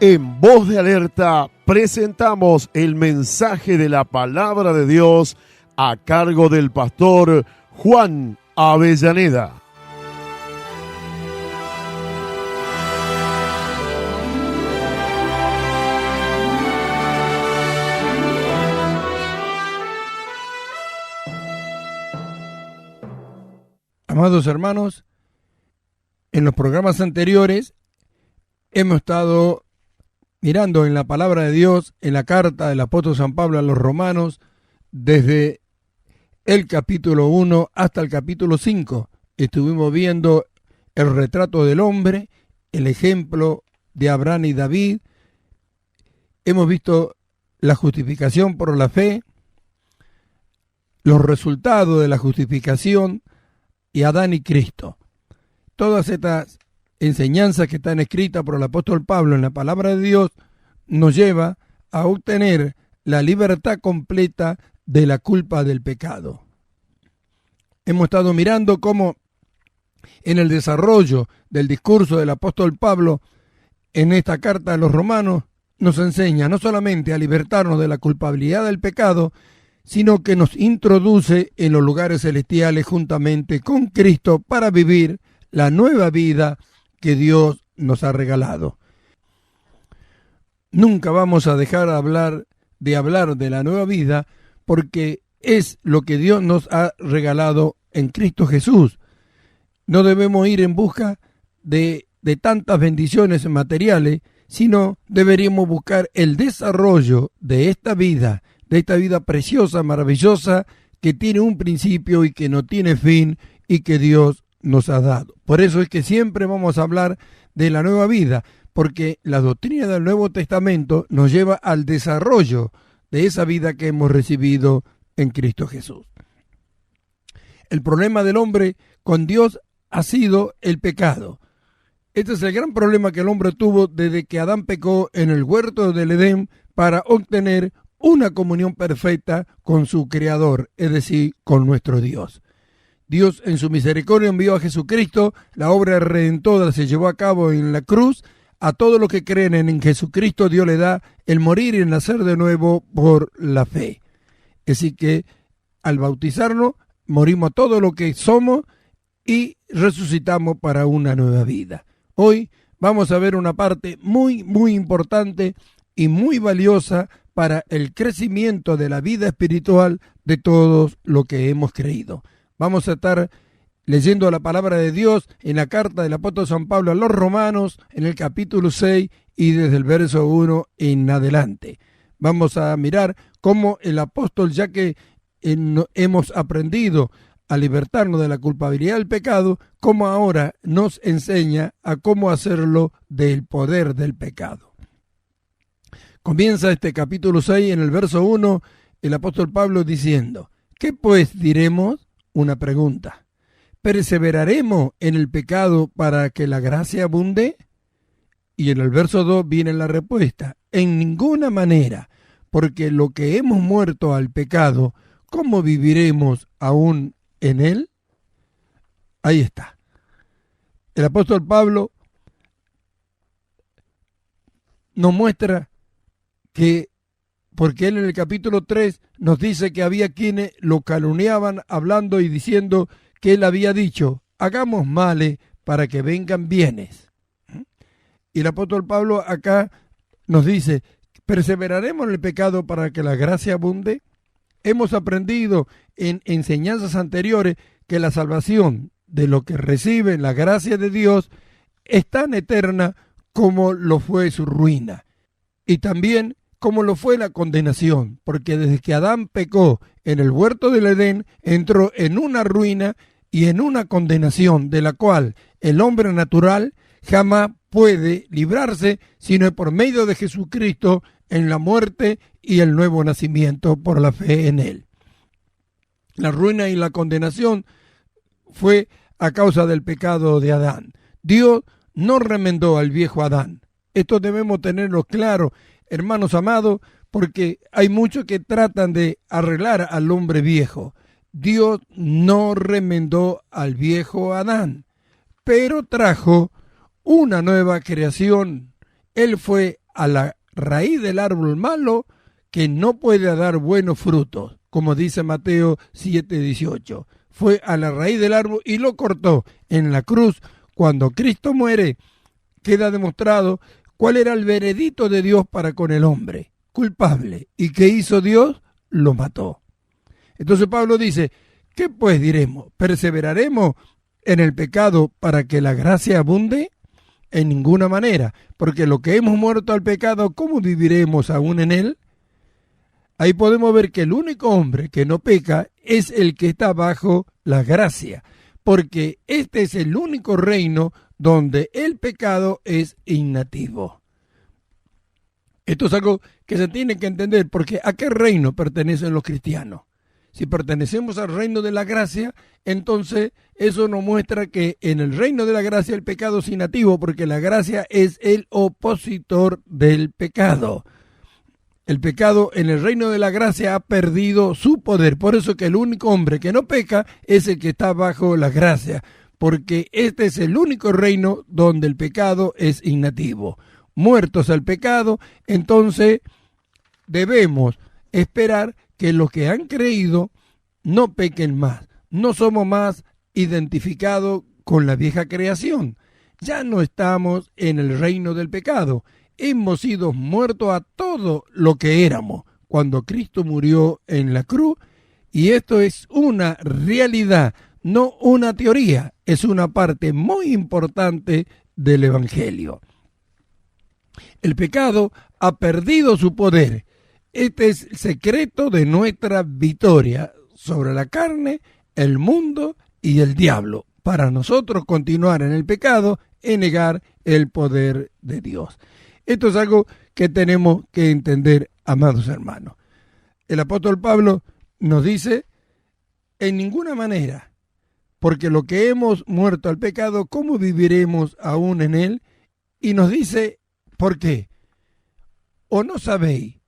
En Voz de Alerta presentamos el mensaje de la Palabra de Dios a cargo del pastor Juan Avellaneda. Amados hermanos, en los programas anteriores hemos estado mirando en la palabra de Dios, en la carta del apóstol San Pablo a los romanos, desde el capítulo 1 hasta el capítulo 5. Estuvimos viendo el retrato del hombre, el ejemplo de Abraham y David. Hemos visto la justificación por la fe, los resultados de la justificación, y Adán y Cristo. Todas estas enseñanzas que están escritas por el apóstol Pablo en la palabra de Dios nos lleva a obtener la libertad completa de la culpa del pecado. Hemos estado mirando cómo en el desarrollo del discurso del apóstol Pablo en esta carta a los romanos nos enseña no solamente a libertarnos de la culpabilidad del pecado, sino que nos introduce en los lugares celestiales juntamente con Cristo para vivir la nueva vida que Dios nos ha regalado. Nunca vamos a dejar de hablar de la nueva vida porque es lo que Dios nos ha regalado en Cristo Jesús. No debemos ir en busca de tantas bendiciones materiales, sino deberíamos buscar el desarrollo de esta vida preciosa, maravillosa, que tiene un principio y que no tiene fin y que Dios nos ha dado. Por eso es que siempre vamos a hablar de la nueva vida, porque la doctrina del Nuevo Testamento nos lleva al desarrollo de esa vida que hemos recibido en Cristo Jesús. El problema del hombre con Dios ha sido el pecado. Este es el gran problema que el hombre tuvo desde que Adán pecó en el huerto del Edén para obtener una comunión perfecta con su Creador, es decir, con nuestro Dios. Dios en su misericordia envió a Jesucristo, la obra redentora se llevó a cabo en la cruz. A todos los que creen en Jesucristo, Dios le da el morir y el nacer de nuevo por la fe. Así que al bautizarnos, morimos a todo lo que somos y resucitamos para una nueva vida. Hoy vamos a ver una parte muy, muy importante y muy valiosa para el crecimiento de la vida espiritual de todos los que hemos creído. Vamos a estar leyendo la palabra de Dios en la carta del apóstol San Pablo a los romanos, en el capítulo 6 y desde el verso 1 en adelante. Vamos a mirar cómo el apóstol, ya que hemos aprendido a libertarnos de la culpabilidad del pecado, cómo ahora nos enseña a cómo hacerlo del poder del pecado. Comienza este capítulo 6 en el verso 1, el apóstol Pablo diciendo: ¿qué pues diremos? Una pregunta. ¿Perseveraremos en el pecado para que la gracia abunde? Y en el verso 2 viene la respuesta: en ninguna manera, porque lo que hemos muerto al pecado, ¿cómo viviremos aún en él? Ahí está. El apóstol Pablo nos muestra que, porque él en el capítulo 3 nos dice que había quienes lo calumniaban hablando y diciendo que él había dicho: hagamos males para que vengan bienes. Y el apóstol Pablo acá nos dice: ¿perseveraremos en el pecado para que la gracia abunde? Hemos aprendido en enseñanzas anteriores que la salvación de lo que reciben la gracia de Dios es tan eterna como lo fue su ruina. Y también como lo fue la condenación, porque desde que Adán pecó en el huerto del Edén, entró en una ruina y en una condenación de la cual el hombre natural jamás puede librarse, sino por medio de Jesucristo en la muerte y el nuevo nacimiento por la fe en él. La ruina y la condenación fue a causa del pecado de Adán. Dios no remendó al viejo Adán. Esto debemos tenerlo claro, hermanos amados, porque hay muchos que tratan de arreglar al hombre viejo. Dios no remendó al viejo Adán, pero trajo una nueva creación. Él fue a la raíz del árbol malo que no puede dar buenos frutos, como dice Mateo 7:18. Fue a la raíz del árbol y lo cortó. En la cruz, cuando Cristo muere, queda demostrado cuál era el veredicto de Dios para con el hombre, culpable. ¿Y qué hizo Dios? Lo mató. Entonces Pablo dice, ¿qué pues diremos? ¿Perseveraremos en el pecado para que la gracia abunde? En ninguna manera, porque lo que hemos muerto al pecado, ¿cómo viviremos aún en él? Ahí podemos ver que el único hombre que no peca es el que está bajo la gracia, porque este es el único reino donde el pecado es innativo. Esto es algo que se tiene que entender, porque ¿a qué reino pertenecen los cristianos? Si pertenecemos al reino de la gracia, entonces eso nos muestra que en el reino de la gracia el pecado es innativo, porque la gracia es el opositor del pecado. El pecado en el reino de la gracia ha perdido su poder. Por eso que el único hombre que no peca es el que está bajo la gracia, porque este es el único reino donde el pecado es innativo. Muertos al pecado, entonces debemos esperar que los que han creído no pequen más. No somos más identificados con la vieja creación. Ya no estamos en el reino del pecado. Hemos sido muertos a todo lo que éramos cuando Cristo murió en la cruz, y esto es una realidad, no una teoría, es una parte muy importante del Evangelio. El pecado ha perdido su poder. Este es el secreto de nuestra victoria sobre la carne, el mundo y el diablo. Para nosotros continuar en el pecado es negar el poder de Dios. Esto es algo que tenemos que entender, amados hermanos. El apóstol Pablo nos dice, en ninguna manera, porque lo que hemos muerto al pecado, ¿cómo viviremos aún en él? Y nos dice, ¿por qué? ¿O no sabéis?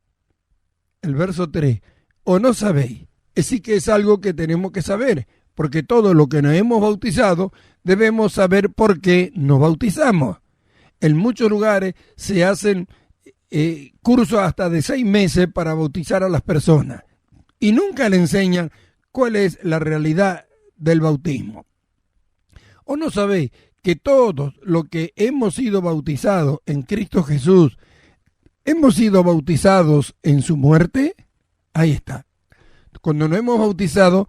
El verso 3, ¿o no sabéis? Sí que es algo que tenemos que saber, porque todo lo que nos hemos bautizado, debemos saber por qué nos bautizamos. En muchos lugares se hacen cursos hasta de 6 meses para bautizar a las personas y nunca le enseñan cuál es la realidad del bautismo. ¿O no sabéis que todos los que hemos sido bautizados en Cristo Jesús, hemos sido bautizados en su muerte? Ahí está. Cuando nos hemos bautizado,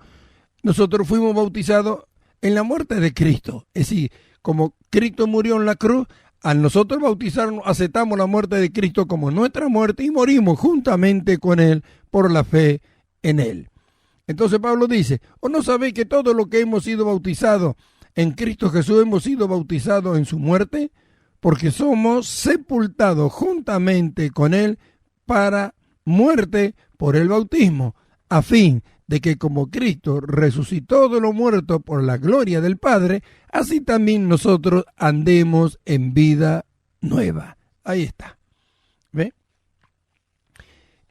nosotros fuimos bautizados en la muerte de Cristo. Es decir, como Cristo murió en la cruz, al nosotros bautizarnos, aceptamos la muerte de Cristo como nuestra muerte y morimos juntamente con Él por la fe en Él. Entonces Pablo dice, ¿o no sabéis que todo lo que hemos sido bautizados en Cristo Jesús hemos sido bautizados en su muerte? Porque somos sepultados juntamente con Él para muerte por el bautismo, a fin de que como Cristo resucitó de los muertos por la gloria del Padre, así también nosotros andemos en vida nueva. Ahí está. ¿Ve?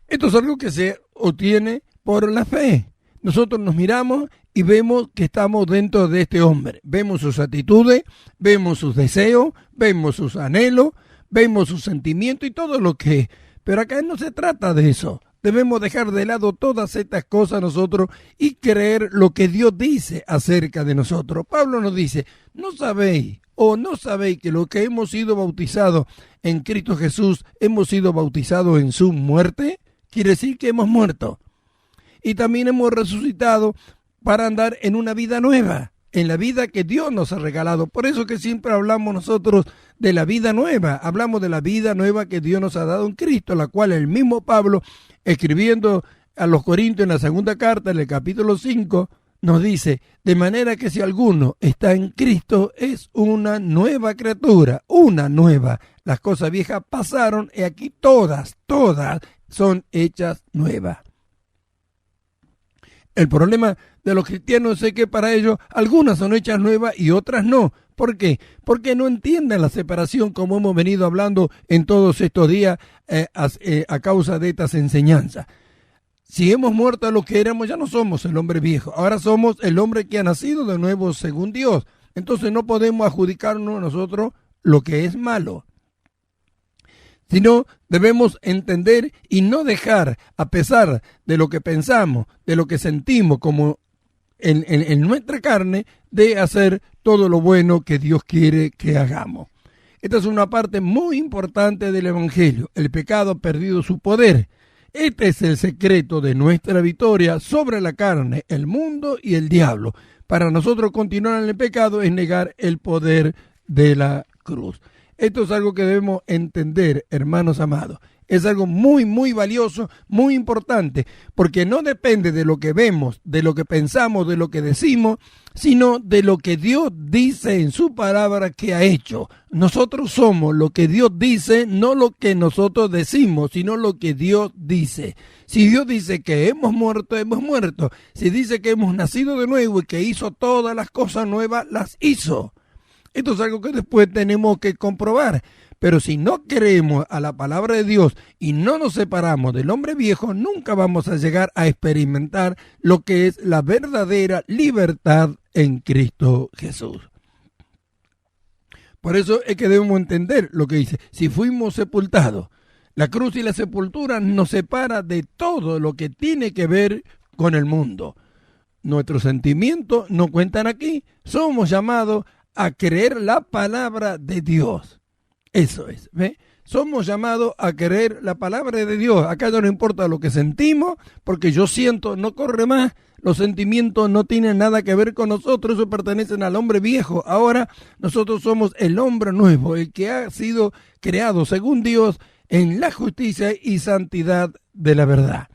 Esto es algo que se obtiene por la fe. Nosotros nos miramos y vemos que estamos dentro de este hombre. Vemos sus actitudes, vemos sus deseos, vemos sus anhelos, vemos sus sentimientos y todo lo que es. Pero acá no se trata de eso. Debemos dejar de lado todas estas cosas nosotros y creer lo que Dios dice acerca de nosotros. Pablo nos dice, ¿no sabéis o no sabéis que lo que hemos sido bautizados en Cristo Jesús, hemos sido bautizados en su muerte? Quiere decir que hemos muerto. Y también hemos resucitado para andar en una vida nueva, en la vida que Dios nos ha regalado. Por eso que siempre hablamos nosotros de la vida nueva. Hablamos de la vida nueva que Dios nos ha dado en Cristo, la cual el mismo Pablo, escribiendo a los Corintios en la segunda carta, en el capítulo 5, nos dice, de manera que si alguno está en Cristo, es una nueva criatura, una nueva. Las cosas viejas pasaron y aquí todas son hechas nuevas. El problema de los cristianos es que para ellos algunas son hechas nuevas y otras no. ¿Por qué? Porque no entienden la separación como hemos venido hablando en todos estos días a causa de estas enseñanzas. Si hemos muerto a lo que éramos, ya no somos el hombre viejo. Ahora somos el hombre que ha nacido de nuevo según Dios. Entonces no podemos adjudicarnos nosotros lo que es malo. sino debemos entender y no dejar, a pesar de lo que pensamos, de lo que sentimos como en nuestra carne, de hacer todo lo bueno que Dios quiere que hagamos. Esta es una parte muy importante del Evangelio. El pecado ha perdido su poder. Este es el secreto de nuestra victoria sobre la carne, el mundo y el diablo. Para nosotros continuar en el pecado es negar el poder de la cruz. Esto es algo que debemos entender, hermanos amados. Es algo muy, muy valioso, muy importante, porque no depende de lo que vemos, de lo que pensamos, de lo que decimos, sino de lo que Dios dice en su palabra que ha hecho. Nosotros somos lo que Dios dice, no lo que nosotros decimos, sino lo que Dios dice. Si Dios dice que hemos muerto, hemos muerto. Si dice que hemos nacido de nuevo y que hizo todas las cosas nuevas, las hizo. Esto es algo que después tenemos que comprobar. Pero si no creemos a la palabra de Dios y no nos separamos del hombre viejo, nunca vamos a llegar a experimentar lo que es la verdadera libertad en Cristo Jesús. Por eso es que debemos entender lo que dice. Si fuimos sepultados, la cruz y la sepultura nos separa de todo lo que tiene que ver con el mundo. Nuestros sentimientos no cuentan aquí. Somos llamados a creer la palabra de Dios. Eso es, ¿ve? Somos llamados a creer la palabra de Dios. Acá ya no importa lo que sentimos, porque yo siento, no corre más. Los sentimientos no tienen nada que ver con nosotros, eso pertenecen al hombre viejo. Ahora nosotros somos el hombre nuevo, el que ha sido creado según Dios en la justicia y santidad de la verdad.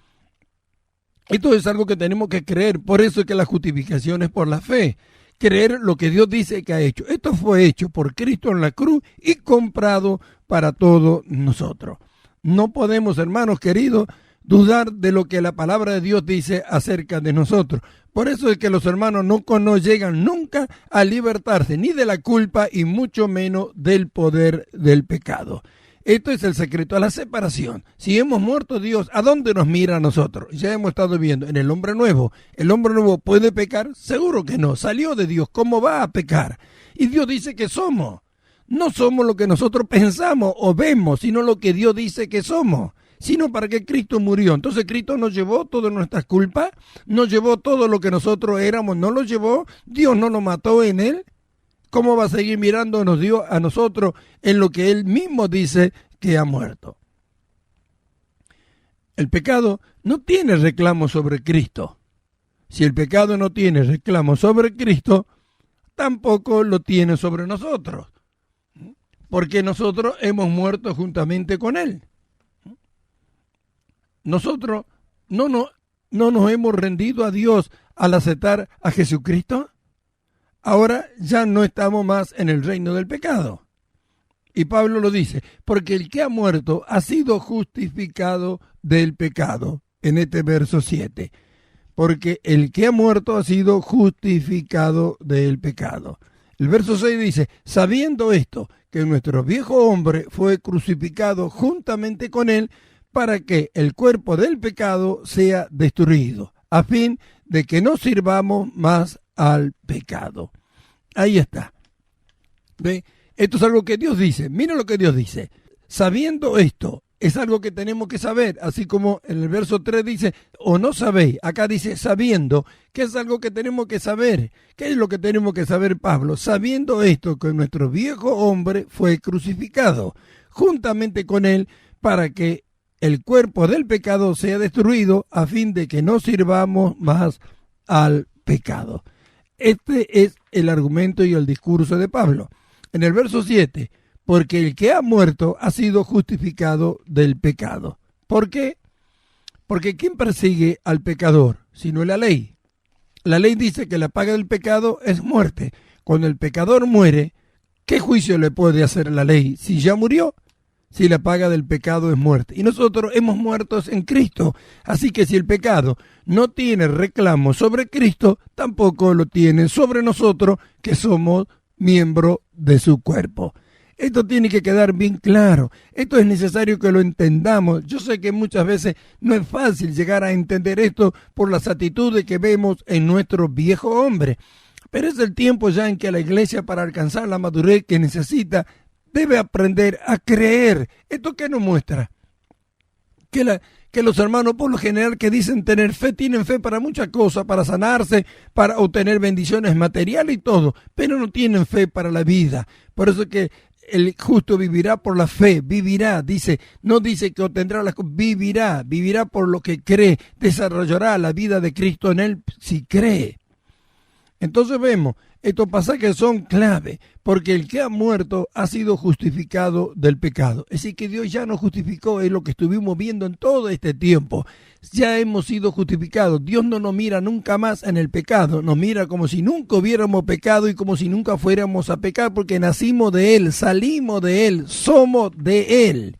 Esto es algo que tenemos que creer, por eso es que la justificación es por la fe. Creer lo que Dios dice que ha hecho. Esto fue hecho por Cristo en la cruz y comprado para todos nosotros. No podemos, hermanos queridos, dudar de lo que la palabra de Dios dice acerca de nosotros. Por eso es que los hermanos no llegan nunca a libertarse ni de la culpa y mucho menos del poder del pecado. Esto es el secreto a la separación. Si hemos muerto, Dios, ¿a dónde nos mira a nosotros? Ya hemos estado viendo en el hombre nuevo. ¿El hombre nuevo puede pecar? Seguro que no. Salió de Dios. ¿Cómo va a pecar? Y Dios dice que somos. No somos lo que nosotros pensamos o vemos, sino lo que Dios dice que somos. Sino para que Cristo murió. Entonces Cristo nos llevó todas nuestras culpas, nos llevó todo lo que nosotros éramos, no lo llevó. Dios no nos mató en él. ¿Cómo va a seguir mirándonos Dios a nosotros en lo que Él mismo dice que ha muerto? El pecado no tiene reclamo sobre Cristo. Si el pecado no tiene reclamo sobre Cristo, tampoco lo tiene sobre nosotros. Porque nosotros hemos muerto juntamente con Él. Nosotros no nos hemos rendido a Dios al aceptar a Jesucristo. Ahora ya no estamos más en el reino del pecado. Y Pablo lo dice, porque el que ha muerto ha sido justificado del pecado, en este verso 7. Porque el que ha muerto ha sido justificado del pecado. El verso 6 dice, sabiendo esto, que nuestro viejo hombre fue crucificado juntamente con él, para que el cuerpo del pecado sea destruido, a fin de que no sirvamos más al pecado. Ahí está. ¿Ve? Esto es algo que Dios dice. Mira lo que Dios dice. Sabiendo esto, es algo que tenemos que saber. Así como en el verso 3 dice, o no sabéis. Acá dice sabiendo, que es algo que tenemos que saber. ¿Qué es lo que tenemos que saber, Pablo? Sabiendo esto, que nuestro viejo hombre fue crucificado juntamente con él, para que el cuerpo del pecado sea destruido, a fin de que no sirvamos más al pecado. Este es el argumento y el discurso de Pablo. En el verso 7, porque el que ha muerto ha sido justificado del pecado. ¿Por qué? Porque ¿quién persigue al pecador? Sino la ley. La ley dice que la paga del pecado es muerte. Cuando el pecador muere, ¿qué juicio le puede hacer la ley si ya murió? Si la paga del pecado es muerte. Y nosotros hemos muerto en Cristo. Así que si el pecado no tiene reclamo sobre Cristo, tampoco lo tiene sobre nosotros, que somos miembros de su cuerpo. Esto tiene que quedar bien claro. Esto es necesario que lo entendamos. Yo sé que muchas veces no es fácil llegar a entender esto por las actitudes que vemos en nuestro viejo hombre. Pero es el tiempo ya en que la iglesia, para alcanzar la madurez que necesita, debe aprender a creer. ¿Esto qué nos muestra? Que los hermanos por lo general que dicen tener fe, tienen fe para muchas cosas, para sanarse, para obtener bendiciones materiales y todo, pero no tienen fe para la vida. Por eso que el justo vivirá por la fe, vivirá, dice, no dice que obtendrá las cosas, vivirá por lo que cree, desarrollará la vida de Cristo en él si cree. Entonces vemos, estos pasajes son clave, porque el que ha muerto ha sido justificado del pecado. Es decir, que Dios ya nos justificó, es lo que estuvimos viendo en todo este tiempo. Ya hemos sido justificados. Dios no nos mira nunca más en el pecado, nos mira como si nunca hubiéramos pecado y como si nunca fuéramos a pecar, porque nacimos de Él, salimos de Él, somos de Él.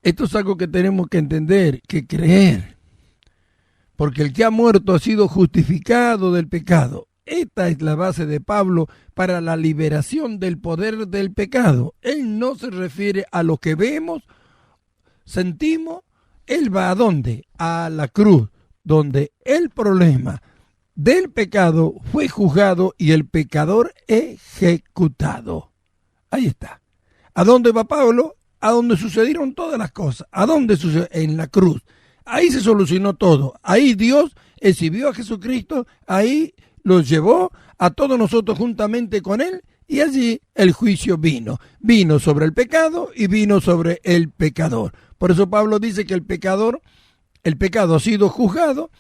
Esto es algo que tenemos que entender, que creer. Porque el que ha muerto ha sido justificado del pecado. Esta es la base de Pablo para la liberación del poder del pecado. Él no se refiere a lo que vemos, sentimos. Él va ¿a dónde? A la cruz, donde el problema del pecado fue juzgado y el pecador ejecutado. Ahí está. ¿A dónde va Pablo? A donde sucedieron todas las cosas. ¿A dónde sucedió? En la cruz. Ahí se solucionó todo. Ahí Dios exhibió a Jesucristo, ahí los llevó a todos nosotros juntamente con Él, y allí el juicio vino. Vino sobre el pecado y vino sobre el pecador. Por eso Pablo dice que el pecado ha sido juzgado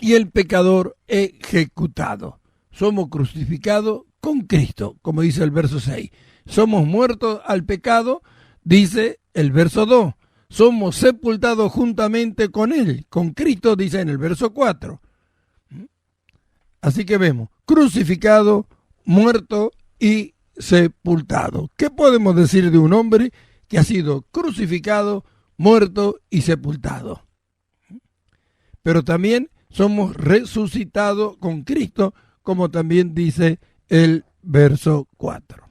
y el pecador ejecutado. Somos crucificados con Cristo, como dice el verso 6. Somos muertos al pecado, dice el verso 2. Somos sepultados juntamente con Él, con Cristo, dice en el verso 4. Así que vemos, crucificado, muerto y sepultado. ¿Qué podemos decir de un hombre que ha sido crucificado, muerto y sepultado? Pero también somos resucitados con Cristo, como también dice el verso 4.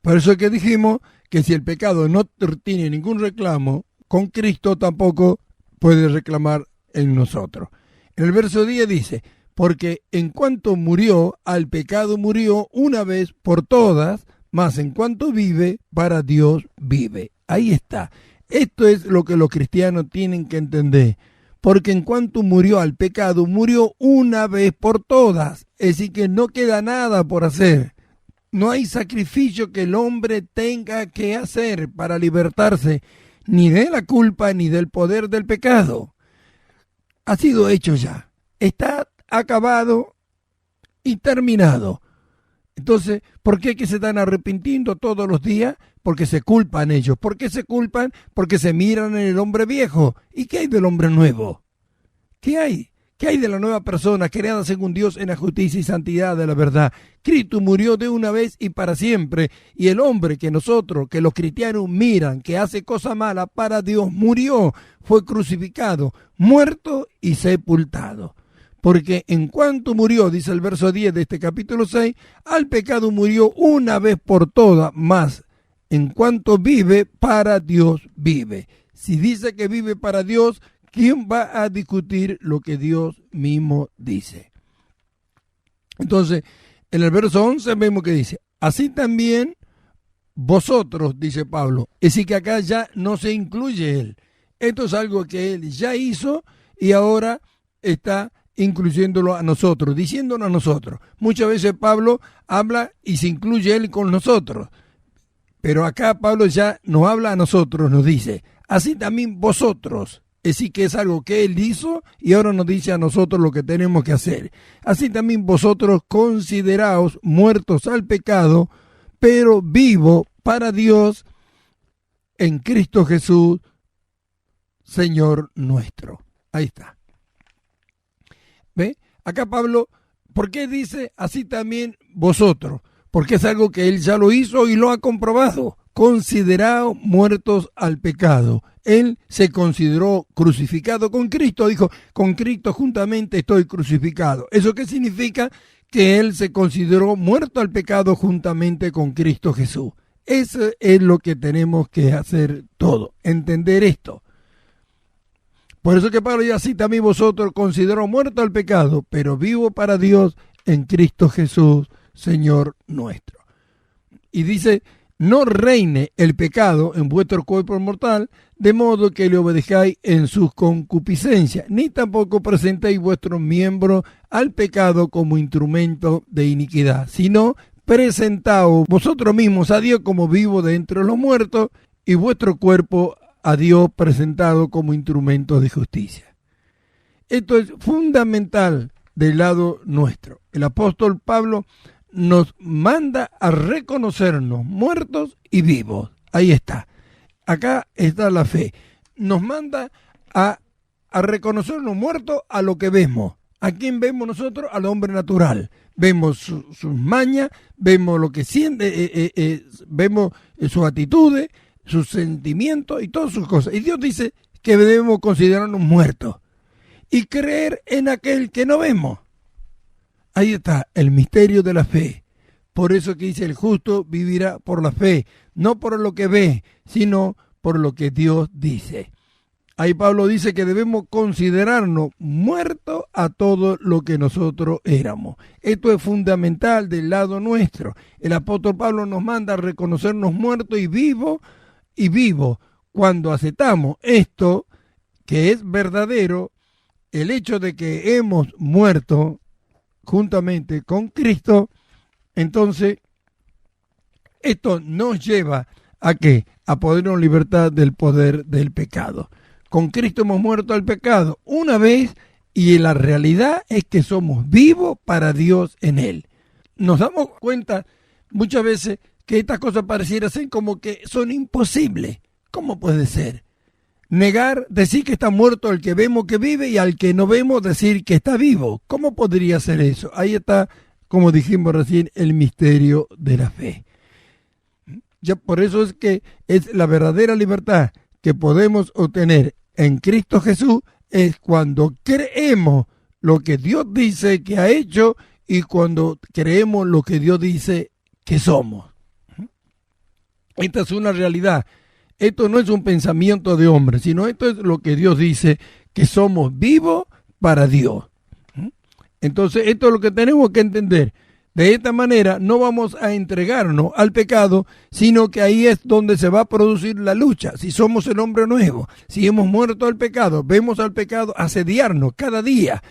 Por eso que dijimos que si el pecado no tiene ningún reclamo, con Cristo tampoco puede reclamar en nosotros. En el verso 10 dice, porque en cuanto murió, al pecado murió una vez por todas, mas en cuanto vive, para Dios vive. Ahí está. Esto es lo que los cristianos tienen que entender. Porque en cuanto murió al pecado, murió una vez por todas. Es decir, que no queda nada por hacer. No hay sacrificio que el hombre tenga que hacer para libertarse ni de la culpa ni del poder del pecado. Ha sido hecho ya. Está acabado y terminado. Entonces, ¿por qué que se están arrepintiendo todos los días? Porque se culpan ellos. ¿Por qué se culpan? Porque se miran en el hombre viejo. ¿Y qué hay del hombre nuevo? ¿Qué hay? ¿Qué hay de la nueva persona creada según Dios en la justicia y santidad de la verdad? Cristo murió de una vez y para siempre. Y el hombre que nosotros, que los cristianos miran, que hace cosa mala para Dios, murió, fue crucificado, muerto y sepultado. Porque en cuanto murió, dice el verso 10 de este capítulo 6, al pecado murió una vez por todas, mas en cuanto vive, para Dios vive. Si dice que vive para Dios, ¿quién va a discutir lo que Dios mismo dice? Entonces, en el verso 11 vemos que dice, así también vosotros, dice Pablo. Es decir, que acá ya no se incluye él. Esto es algo que él ya hizo y ahora está incluyéndolo a nosotros, diciéndolo a nosotros. Muchas veces Pablo habla y se incluye él con nosotros. Pero acá Pablo ya nos habla a nosotros, nos dice, así también vosotros. Es decir, que es algo que él hizo y ahora nos dice a nosotros lo que tenemos que hacer. Así también vosotros consideraos muertos al pecado, pero vivos para Dios en Cristo Jesús, Señor nuestro. Ahí está. ¿Ve? Acá Pablo, ¿por qué dice así también vosotros? Porque es algo que él ya lo hizo y lo ha comprobado. Consideraos muertos al pecado. Él se consideró crucificado con Cristo, dijo, con Cristo juntamente estoy crucificado. ¿Eso qué significa? Que él se consideró muerto al pecado juntamente con Cristo Jesús. Eso es lo que tenemos que hacer todo, entender esto. Por eso que Pablo dice, así también vosotros consideraos muerto al pecado, pero vivo para Dios en Cristo Jesús, Señor nuestro. Y dice, no reine el pecado en vuestro cuerpo mortal, de modo que le obedezcáis en sus concupiscencias, ni tampoco presentéis vuestros miembros al pecado como instrumento de iniquidad, sino presentaos vosotros mismos a Dios como vivos de entre los muertos, y vuestro cuerpo a Dios presentado como instrumento de justicia. Esto es fundamental del lado nuestro. El apóstol Pablo nos manda a reconocernos muertos y vivos. Ahí está. Acá está la fe. Nos manda a reconocernos muertos a lo que vemos. ¿A quién vemos nosotros? Al hombre natural. Vemos sus mañas, vemos lo que siente, vemos sus actitudes, sus sentimientos y todas sus cosas. Y Dios dice que debemos considerarnos muertos y creer en aquel que no vemos. Ahí está el misterio de la fe. Por eso que dice, el justo vivirá por la fe, no por lo que ve, sino por lo que Dios dice. Ahí Pablo dice que debemos considerarnos muertos a todo lo que nosotros éramos. Esto es fundamental del lado nuestro. El apóstol Pablo nos manda a reconocernos muertos y vivos, cuando aceptamos esto, que es verdadero, el hecho de que hemos muerto juntamente con Cristo. Entonces, esto nos lleva a ¿qué? A podernos libertad del poder del pecado. Con Cristo hemos muerto al pecado una vez, y la realidad es que somos vivos para Dios en Él. Nos damos cuenta muchas veces que estas cosas parecieran ser como que son imposibles. ¿Cómo puede ser? Negar, decir que está muerto el que vemos que vive, y al que no vemos decir que está vivo. ¿Cómo podría ser eso? Ahí está, como dijimos recién, el misterio de la fe. Ya por eso es que es la verdadera libertad que podemos obtener en Cristo Jesús, es cuando creemos lo que Dios dice que ha hecho y cuando creemos lo que Dios dice que somos. Esta es una realidad. Esto no es un pensamiento de hombre, sino esto es lo que Dios dice, que somos vivos para Dios. Entonces, esto es lo que tenemos que entender. De esta manera no vamos a entregarnos al pecado, sino que ahí es donde se va a producir la lucha. Si somos el hombre nuevo, si hemos muerto al pecado, vemos al pecado asediarnos cada día,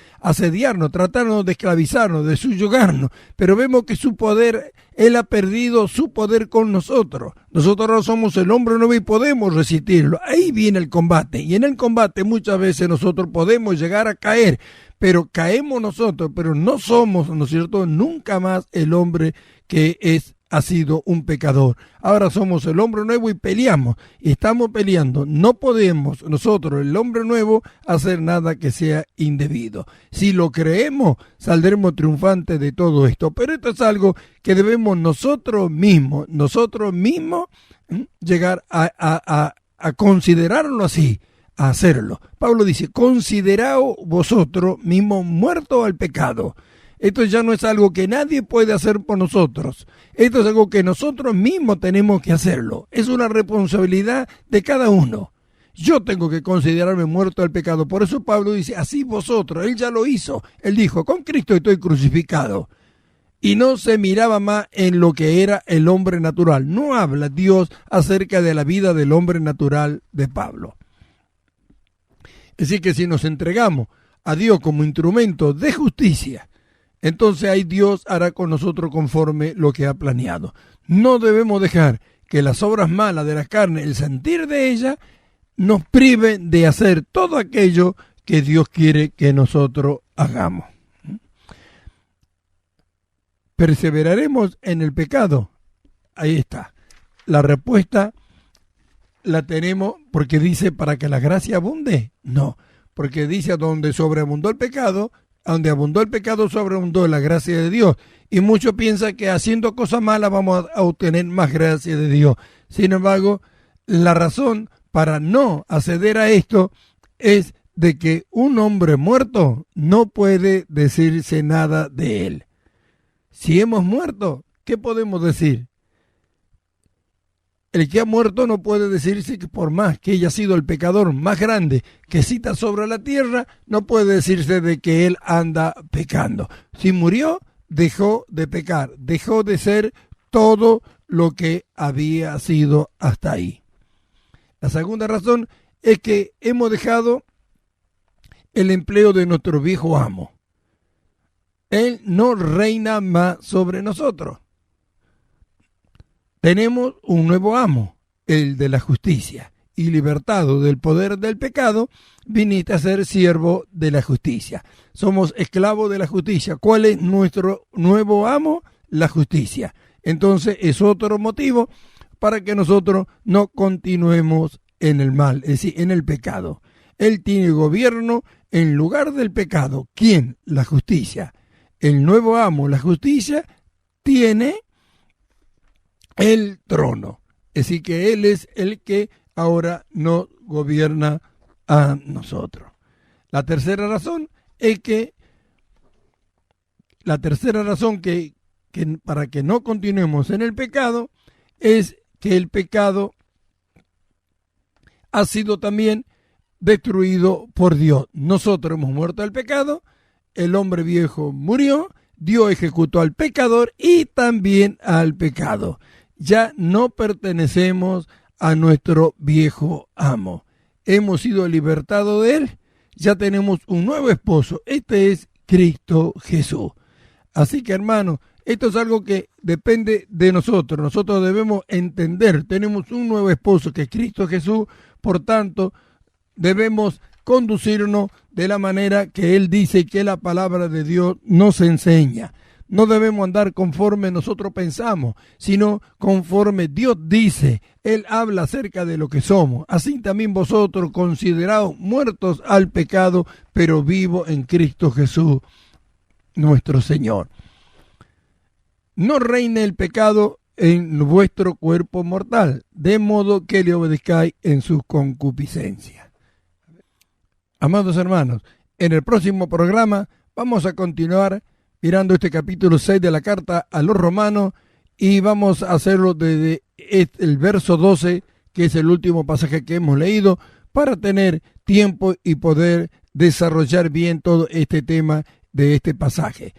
tratarnos de esclavizarnos, de subyugarnos, pero vemos que su poder, Él ha perdido su poder con nosotros. Nosotros ahora somos el hombre nuevo y podemos resistirlo. Ahí viene el combate, y en el combate muchas veces nosotros podemos llegar a caer, pero caemos nosotros, pero no somos, ¿no es cierto?, nunca más el hombre que ha sido un pecador. Ahora somos el hombre nuevo y peleamos, y estamos peleando. No podemos nosotros, el hombre nuevo, hacer nada que sea indebido. Si lo creemos, saldremos triunfantes de todo esto. Pero esto es algo que debemos nosotros mismos llegar a considerarlo así, a hacerlo. Pablo dice, consideraos vosotros mismos muertos al pecado. Esto ya no es algo que nadie puede hacer por nosotros. Esto es algo que nosotros mismos tenemos que hacerlo. Es una responsabilidad de cada uno. Yo tengo que considerarme muerto al pecado. Por eso Pablo dice, así vosotros. Él ya lo hizo. Él dijo, con Cristo estoy crucificado. Y no se miraba más en lo que era el hombre natural. No habla Dios acerca de la vida del hombre natural de Pablo. Es decir, que si nos entregamos a Dios como instrumento de justicia, entonces ahí Dios hará con nosotros conforme lo que ha planeado. No debemos dejar que las obras malas de la carne, el sentir de ella, nos priven de hacer todo aquello que Dios quiere que nosotros hagamos. ¿Perseveraremos en el pecado? Ahí está. La respuesta la tenemos porque dice para que la gracia abunde. No, porque dice donde sobreabundó el pecado, donde abundó el pecado sobreabundó la gracia de Dios. Y muchos piensan que haciendo cosas malas vamos a obtener más gracia de Dios. Sin embargo, la razón para no acceder a esto es de que un hombre muerto no puede decirse nada de él. Si hemos muerto, ¿qué podemos decir? El que ha muerto no puede decirse que por más que haya sido el pecador más grande que exista sobre la tierra, no puede decirse de que él anda pecando. Si murió, dejó de pecar, dejó de ser todo lo que había sido hasta ahí. La segunda razón es que hemos dejado el empleo de nuestro viejo amo. Él no reina más sobre nosotros. Tenemos un nuevo amo, el de la justicia, y libertado del poder del pecado, viniste a ser siervo de la justicia. Somos esclavos de la justicia. ¿Cuál es nuestro nuevo amo? La justicia. Entonces es otro motivo para que nosotros no continuemos en el mal, es decir, en el pecado. Él tiene gobierno en lugar del pecado. ¿Quién? La justicia. El nuevo amo, la justicia, tiene el trono. Es decir, que Él es el que ahora nos gobierna a nosotros. La tercera razón que para que no continuemos en el pecado es que el pecado ha sido también destruido por Dios. Nosotros hemos muerto al pecado, el hombre viejo murió, Dios ejecutó al pecador y también al pecado. Ya no pertenecemos a nuestro viejo amo. Hemos sido libertados de él, ya tenemos un nuevo esposo. Este es Cristo Jesús. Así que, hermanos, esto es algo que depende de nosotros. Nosotros debemos entender, tenemos un nuevo esposo que es Cristo Jesús, por tanto, debemos conducirnos de la manera que Él dice que la palabra de Dios nos enseña. No debemos andar conforme nosotros pensamos, sino conforme Dios dice. Él habla acerca de lo que somos. Así también vosotros, considerados muertos al pecado, pero vivos en Cristo Jesús, nuestro Señor. No reine el pecado en vuestro cuerpo mortal, de modo que le obedezcáis en sus concupiscencias. Amados hermanos, en el próximo programa vamos a continuar mirando este capítulo 6 de la carta a los romanos y vamos a hacerlo desde el verso 12, que es el último pasaje que hemos leído, para tener tiempo y poder desarrollar bien todo este tema de este pasaje.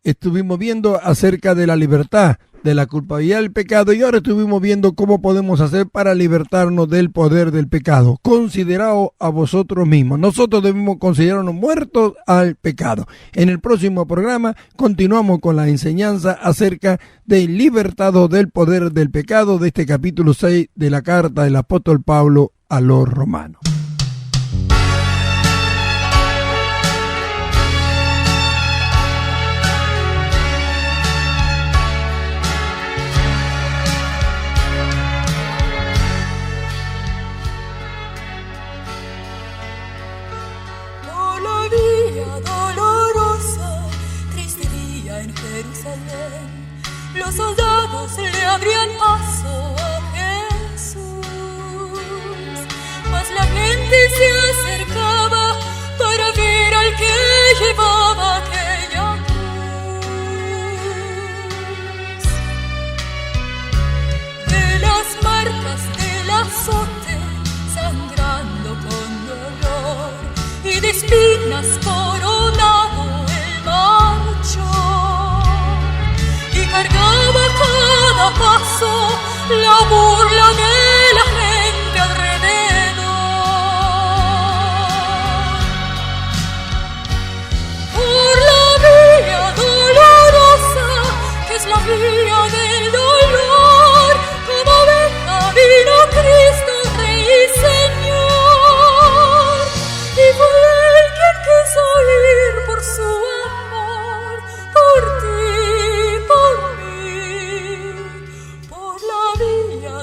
Estuvimos viendo acerca de la libertad, de la culpabilidad del pecado, y ahora estuvimos viendo cómo podemos hacer para libertarnos del poder del pecado. Consideraos a vosotros mismos. Nosotros debemos considerarnos muertos al pecado. En el próximo programa continuamos con la enseñanza acerca de libertados del poder del pecado de este capítulo 6 de la carta del apóstol Pablo a los romanos. Los soldados le abrían paso a Jesús, mas la gente se acercaba para ver al que llevaba aquella cruz. De las marcas del azote, sangrando con dolor, y de espinas coronado el marchó. Cargaba cada paso la burla de la gente alrededor. Por la vía dolorosa, que es la vía del dolor, como oveja vino Cristo, Rey y Señor, y fue Él quien quiso ir por su amor, por ti.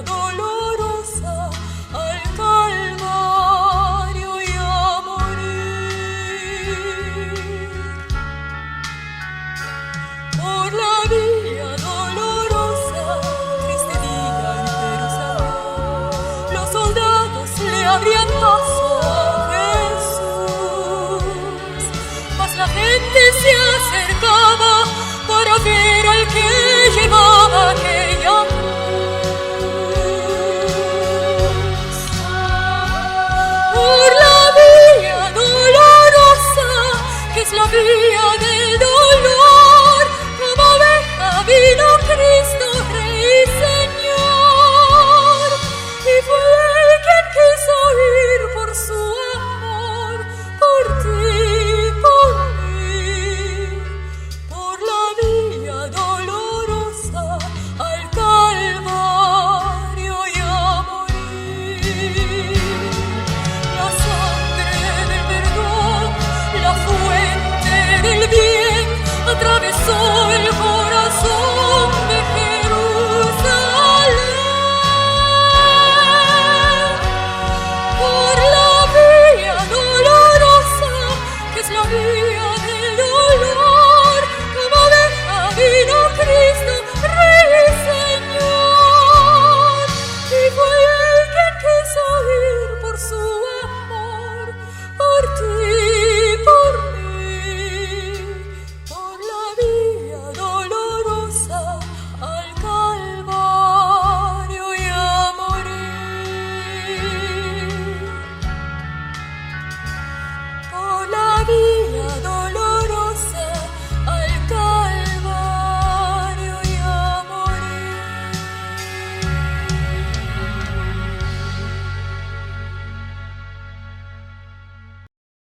Dolorosa al Calvario y a morir. Por la vía dolorosa, triste día en Jerusalén, los soldados le abrían paso a Jesús, mas la gente se acercaba para ver al que llevaba aquella cruz. Por la vía dolorosa, que es la vía